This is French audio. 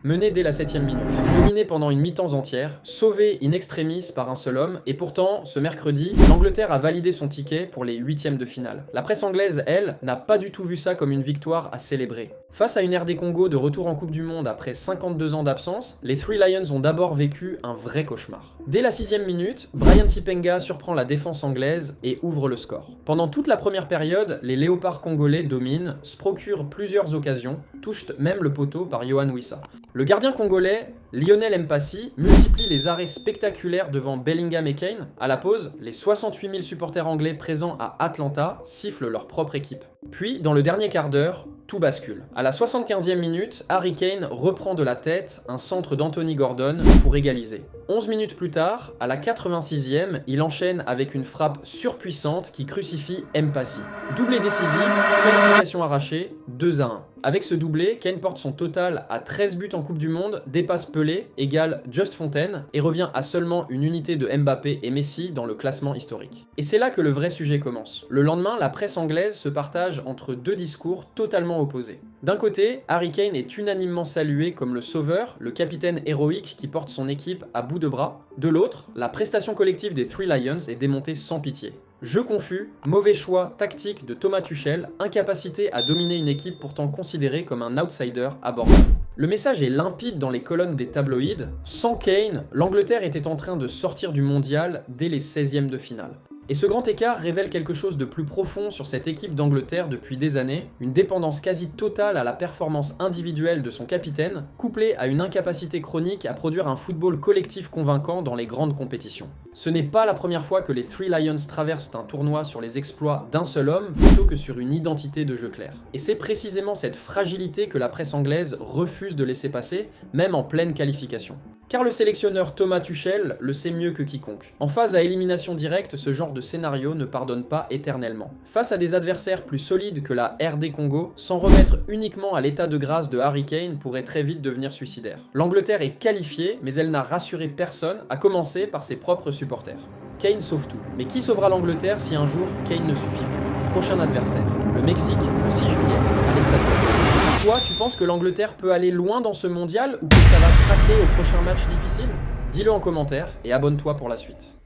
Mené dès la 7e minute, dominé pendant une mi-temps entière, sauvé in extremis par un seul homme, et pourtant, ce mercredi, l'Angleterre a validé son ticket pour les huitièmes de finale. La presse anglaise, elle, n'a pas du tout vu ça comme une victoire à célébrer. Face à une RD Congo de retour en Coupe du Monde après 52 ans d'absence, les Three Lions ont d'abord vécu un vrai cauchemar. Dès la 6e minute, Brian Sipenga surprend la défense anglaise et ouvre le score. Pendant toute la première période, les léopards congolais dominent, se procurent plusieurs occasions, touchent même le poteau par Yohan Wissa. Le gardien congolais, Lionel Mpassi, multiplie les arrêts spectaculaires devant Bellingham et Kane. À la pause, les 68 000 supporters anglais présents à Atlanta sifflent leur propre équipe. Puis, dans le dernier quart d'heure, tout bascule. À la 75e minute, Harry Kane reprend de la tête un centre d'Anthony Gordon pour égaliser. 11 minutes plus tard, à la 86e, il enchaîne avec une frappe surpuissante qui crucifie Mpassi. Doublé décisif, qualification arrachée, 2-1. Avec ce doublé, Kane porte son total à 13 buts en Coupe du Monde, dépasse Pelé, égale Just Fontaine, et revient à seulement une unité de Mbappé et Messi dans le classement historique. Et c'est là que le vrai sujet commence. Le lendemain, la presse anglaise se partage entre deux discours totalement opposés. D'un côté, Harry Kane est unanimement salué comme le sauveur, le capitaine héroïque qui porte son équipe à bout de bras. De l'autre, la prestation collective des Three Lions est démontée sans pitié. Jeu confus, mauvais choix tactique de Thomas Tuchel, incapacité à dominer une équipe pourtant considérée comme un outsider abordable. Le message est limpide dans les colonnes des tabloïds. Sans Kane, l'Angleterre était en train de sortir du mondial dès les 16e de finale. Et ce grand écart révèle quelque chose de plus profond sur cette équipe d'Angleterre depuis des années, une dépendance quasi totale à la performance individuelle de son capitaine, couplée à une incapacité chronique à produire un football collectif convaincant dans les grandes compétitions. Ce n'est pas la première fois que les Three Lions traversent un tournoi sur les exploits d'un seul homme plutôt que sur une identité de jeu clair. Et c'est précisément cette fragilité que la presse anglaise refuse de laisser passer, même en pleine qualification. Car le sélectionneur Thomas Tuchel le sait mieux que quiconque. En phase à élimination directe, ce genre de scénario ne pardonne pas éternellement. Face à des adversaires plus solides que la RD Congo, s'en remettre uniquement à l'état de grâce de Harry Kane pourrait très vite devenir suicidaire. L'Angleterre est qualifiée, mais elle n'a rassuré personne, à commencer par ses propres supporters. Kane sauve tout. Mais qui sauvera l'Angleterre si un jour Kane ne suffit plus? Prochain adversaire, le Mexique, le 6 juillet, à l'Estade Ouest. Toi, tu penses que l'Angleterre peut aller loin dans ce mondial ou que ça va craquer au prochain match difficile? Dis-le en commentaire et abonne-toi pour la suite.